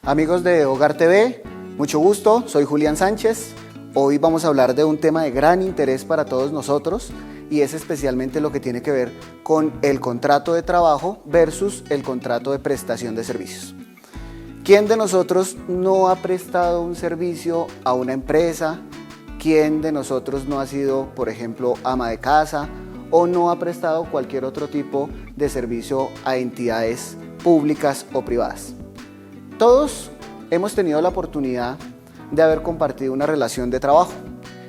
Amigos de Hogar TV, mucho gusto, soy Julián Sánchez. Hoy vamos a hablar de un tema de gran interés para todos nosotros y es especialmente lo que tiene que ver con el contrato de trabajo versus el contrato de prestación de servicios. ¿Quién de nosotros no ha prestado un servicio a una empresa? ¿Quién de nosotros no ha sido, por ejemplo, ama de casa o no ha prestado cualquier otro tipo de servicio a entidades públicas o privadas? Todos hemos tenido la oportunidad de haber compartido una relación de trabajo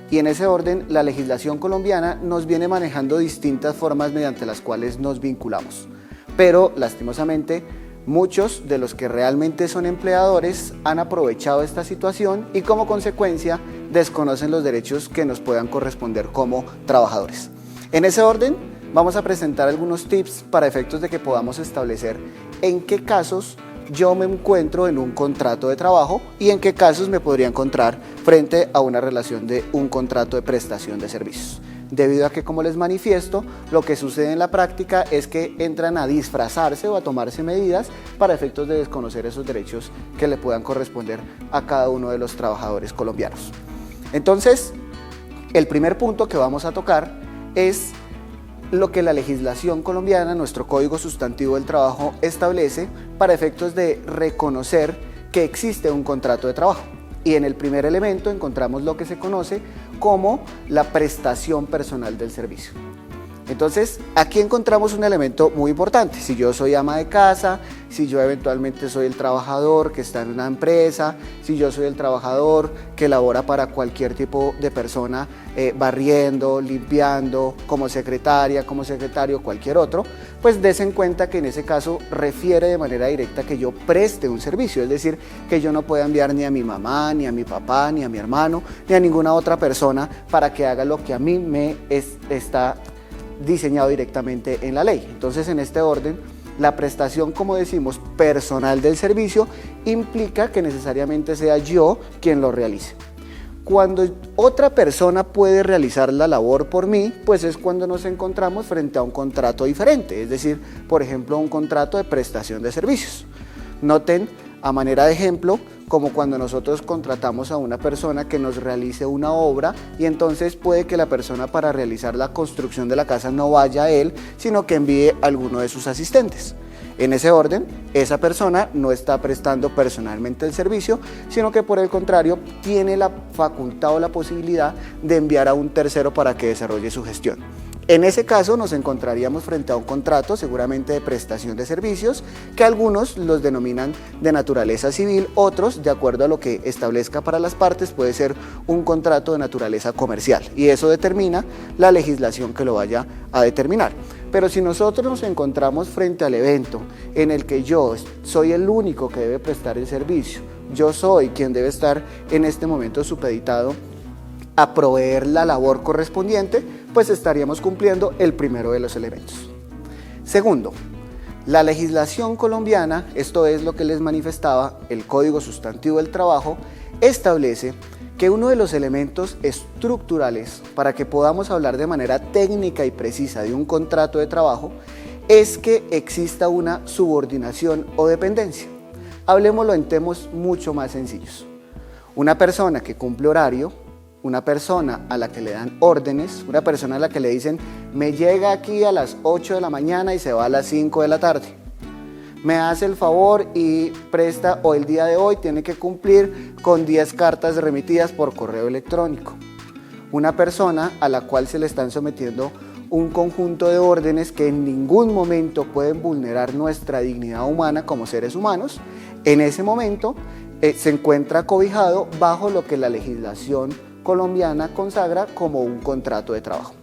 y en ese orden la legislación colombiana nos viene manejando distintas formas mediante las cuales nos vinculamos. Pero lastimosamente muchos de los que realmente son empleadores han aprovechado esta situación y como consecuencia desconocen los derechos que nos puedan corresponder como trabajadores. En ese orden vamos a presentar algunos tips para efectos de que podamos establecer en qué casos yo me encuentro en un contrato de trabajo y en qué casos me podría encontrar frente a una relación de un contrato de prestación de servicios. Debido a que, como les manifiesto, lo que sucede en la práctica es que entran a disfrazarse o a tomarse medidas para efectos de desconocer esos derechos que le puedan corresponder a cada uno de los trabajadores colombianos. Entonces, el primer punto que vamos a tocar es lo que la legislación colombiana, nuestro Código Sustantivo del Trabajo, establece para efectos de reconocer que existe un contrato de trabajo. Y en el primer elemento encontramos lo que se conoce como la prestación personal del servicio. Entonces, aquí encontramos un elemento muy importante. Si yo soy ama de casa, si yo eventualmente soy el trabajador que está en una empresa, si yo soy el trabajador que labora para cualquier tipo de persona, barriendo, limpiando, como secretaria, como secretario, cualquier otro, pues des en cuenta que en ese caso refiere de manera directa que yo preste un servicio, es decir, que yo no pueda enviar ni a mi mamá, ni a mi papá, ni a mi hermano, ni a ninguna otra persona para que haga lo que a mí me está diseñado directamente en la ley. Entonces, en este orden, la prestación, como decimos, personal del servicio implica que necesariamente sea yo quien lo realice. Cuando otra persona puede realizar la labor por mí, pues es cuando nos encontramos frente a un contrato diferente, es decir, por ejemplo, un contrato de prestación de servicios. Noten, a manera de ejemplo, como cuando nosotros contratamos a una persona que nos realice una obra y entonces puede que la persona para realizar la construcción de la casa no vaya a él, sino que envíe a alguno de sus asistentes. En ese orden, esa persona no está prestando personalmente el servicio, sino que por el contrario tiene la facultad o la posibilidad de enviar a un tercero para que desarrolle su gestión. En ese caso nos encontraríamos frente a un contrato seguramente de prestación de servicios que algunos los denominan de naturaleza civil, otros de acuerdo a lo que establezca para las partes puede ser un contrato de naturaleza comercial y eso determina la legislación que lo vaya a determinar. Pero si nosotros nos encontramos frente al evento en el que yo soy el único que debe prestar el servicio, yo soy quien debe estar en este momento supeditado a proveer la labor correspondiente, pues estaríamos cumpliendo el primero de los elementos. Segundo, la legislación colombiana, esto es lo que les manifestaba, el Código Sustantivo del Trabajo, establece que uno de los elementos estructurales para que podamos hablar de manera técnica y precisa de un contrato de trabajo es que exista una subordinación o dependencia. Hablemoslo en temas mucho más sencillos. Una persona que cumple horario, una persona a la que le dan órdenes, una persona a la que le dicen me llega aquí a las 8 de la mañana y se va a las 5 de la tarde. Me hace el favor y presta o el día de hoy tiene que cumplir con 10 cartas remitidas por correo electrónico. Una persona a la cual se le están sometiendo un conjunto de órdenes que en ningún momento pueden vulnerar nuestra dignidad humana como seres humanos, en ese momento se encuentra cobijado bajo lo que la legislación colombiana consagra como un contrato de trabajo.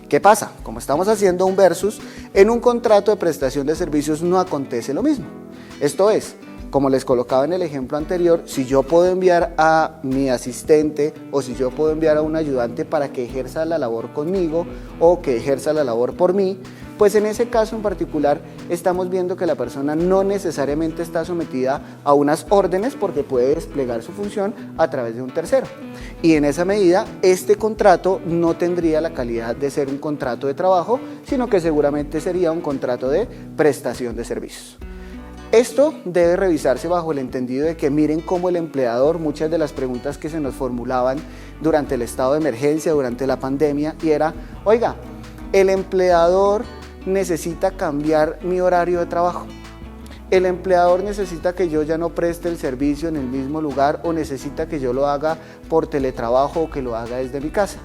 ¿Qué pasa? Como estamos haciendo un versus, en un contrato de prestación de servicios no acontece lo mismo. Esto es, como les colocaba en el ejemplo anterior, si yo puedo enviar a mi asistente o si yo puedo enviar a un ayudante para que ejerza la labor conmigo o que ejerza la labor por mí, pues en ese caso en particular estamos viendo que la persona no necesariamente está sometida a unas órdenes porque puede desplegar su función a través de un tercero. Y en esa medida, este contrato no tendría la calidad de ser un contrato de trabajo, sino que seguramente sería un contrato de prestación de servicios. Esto debe revisarse bajo el entendido de que miren cómo el empleador, muchas de las preguntas que se nos formulaban durante el estado de emergencia, durante la pandemia, y era, oiga, el empleador necesita cambiar mi horario de trabajo. El empleador necesita que yo ya no preste el servicio en el mismo lugar o necesita que yo lo haga por teletrabajo o que lo haga desde mi casa.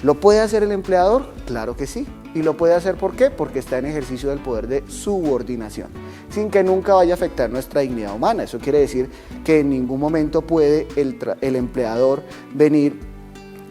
¿Lo puede hacer el empleador? Claro que sí. ¿Y lo puede hacer por qué? Porque está en ejercicio del poder de subordinación, sin que nunca vaya a afectar nuestra dignidad humana. Eso quiere decir que en ningún momento puede el empleador venir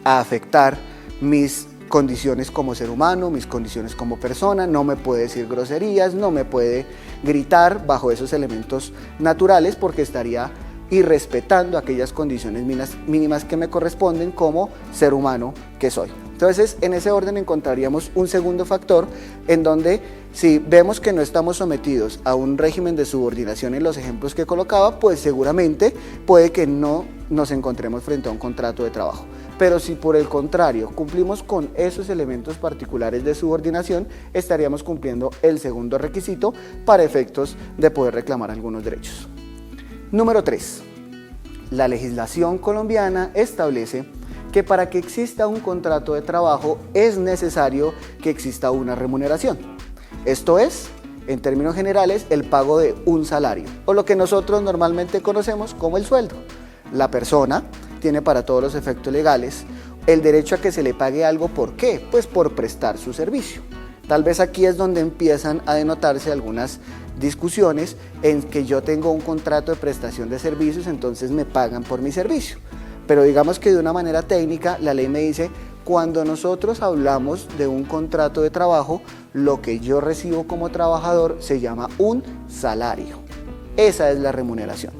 a afectar mis condiciones como ser humano, mis condiciones como persona, no me puede decir groserías, no me puede gritar bajo esos elementos naturales porque estaría irrespetando aquellas condiciones mínimas que me corresponden como ser humano que soy. Entonces, en ese orden encontraríamos un segundo factor en donde si vemos que no estamos sometidos a un régimen de subordinación en los ejemplos que colocaba, pues seguramente puede que no nos encontremos frente a un contrato de trabajo. Pero si por el contrario cumplimos con esos elementos particulares de subordinación, estaríamos cumpliendo el segundo requisito para efectos de poder reclamar algunos derechos. Número 3. La legislación colombiana establece que para que exista un contrato de trabajo es necesario que exista una remuneración. Esto es, en términos generales, el pago de un salario, o lo que nosotros normalmente conocemos como el sueldo. La persona tiene para todos los efectos legales el derecho a que se le pague algo. ¿Por qué? Pues por prestar su servicio. Tal vez aquí es donde empiezan a denotarse algunas discusiones en que yo tengo un contrato de prestación de servicios, entonces me pagan por mi servicio. Pero digamos que de una manera técnica la ley me dice, cuando nosotros hablamos de un contrato de trabajo, lo que yo recibo como trabajador se llama un salario. Esa es la remuneración.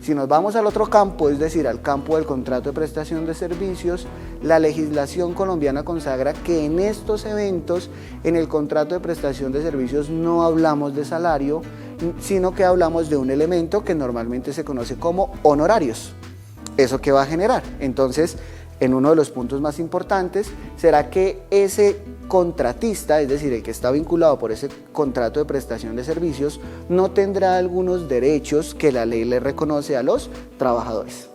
Si nos vamos al otro campo, es decir, al campo del contrato de prestación de servicios, la legislación colombiana consagra que en estos eventos, en el contrato de prestación de servicios, no hablamos de salario, sino que hablamos de un elemento que normalmente se conoce como honorarios. ¿Eso qué va a generar? Entonces, en uno de los puntos más importantes, será que ese contratista, es decir, el que está vinculado por ese contrato de prestación de servicios, no tendrá algunos derechos que la ley le reconoce a los trabajadores.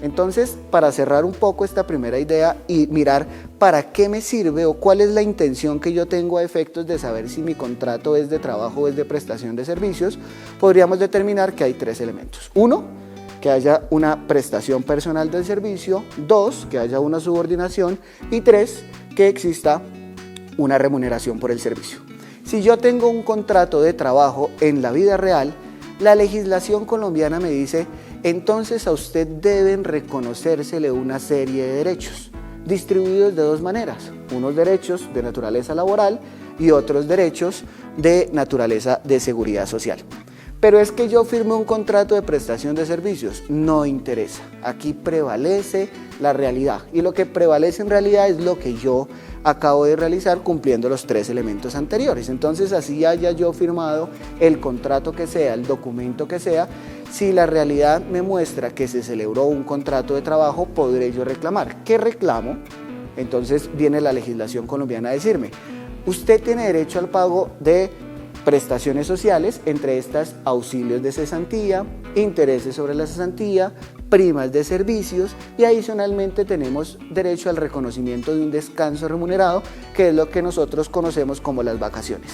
Entonces, para cerrar un poco esta primera idea y mirar para qué me sirve o cuál es la intención que yo tengo a efectos de saber si mi contrato es de trabajo o es de prestación de servicios, podríamos determinar que hay 3 elementos. 1, que haya una prestación personal del servicio. 2, que haya una subordinación. Y 3, que exista una remuneración por el servicio. Si yo tengo un contrato de trabajo en la vida real, la legislación colombiana me dice, entonces a usted deben reconocérsele una serie de derechos, distribuidos de 2 maneras, unos derechos de naturaleza laboral y otros derechos de naturaleza de seguridad social. Pero es que yo firmé un contrato de prestación de servicios, no interesa. Aquí prevalece la realidad y lo que prevalece en realidad es lo que yo acabo de realizar cumpliendo los 3 elementos anteriores. Entonces, así haya yo firmado el contrato que sea, el documento que sea, si la realidad me muestra que se celebró un contrato de trabajo, podré yo reclamar. ¿Qué reclamo? Entonces viene la legislación colombiana a decirme, usted tiene derecho al pago de prestaciones sociales, entre estas auxilios de cesantía, intereses sobre la cesantía, primas de servicios y adicionalmente tenemos derecho al reconocimiento de un descanso remunerado, que es lo que nosotros conocemos como las vacaciones.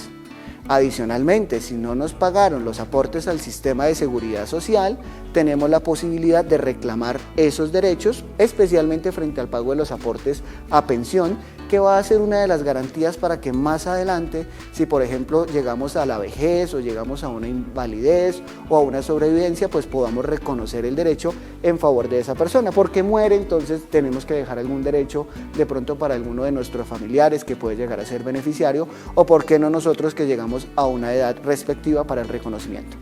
Adicionalmente, si no nos pagaron los aportes al sistema de seguridad social, tenemos la posibilidad de reclamar esos derechos, especialmente frente al pago de los aportes a pensión, que va a ser una de las garantías para que más adelante, si por ejemplo llegamos a la vejez o llegamos a una invalidez o a una sobrevivencia, pues podamos reconocer el derecho en favor de esa persona. Porque muere, entonces tenemos que dejar algún derecho de pronto para alguno de nuestros familiares que puede llegar a ser beneficiario, o por qué no nosotros que llegamos a una edad respectiva para el reconocimiento.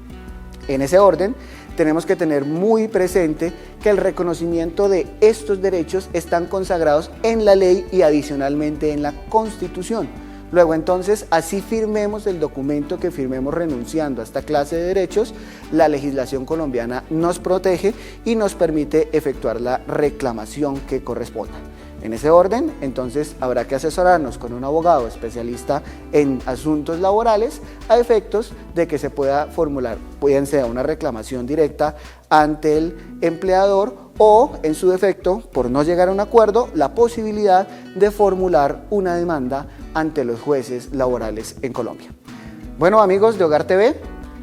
En ese orden, tenemos que tener muy presente que el reconocimiento de estos derechos están consagrados en la ley y adicionalmente en la Constitución. Luego entonces, así firmemos el documento que firmemos renunciando a esta clase de derechos, la legislación colombiana nos protege y nos permite efectuar la reclamación que corresponda. En ese orden, entonces habrá que asesorarnos con un abogado especialista en asuntos laborales a efectos de que se pueda formular, bien sea una reclamación directa ante el empleador o, en su defecto, por no llegar a un acuerdo, la posibilidad de formular una demanda ante los jueces laborales en Colombia. Bueno, amigos de Hogar TV,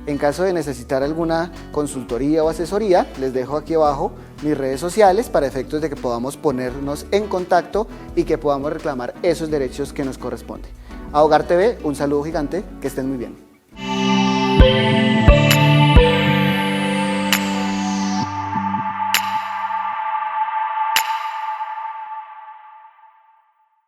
en caso de necesitar alguna consultoría o asesoría, les dejo aquí abajo mis redes sociales para efectos de que podamos ponernos en contacto y que podamos reclamar esos derechos que nos corresponden. A Hogar TV, un saludo gigante, que estén muy bien.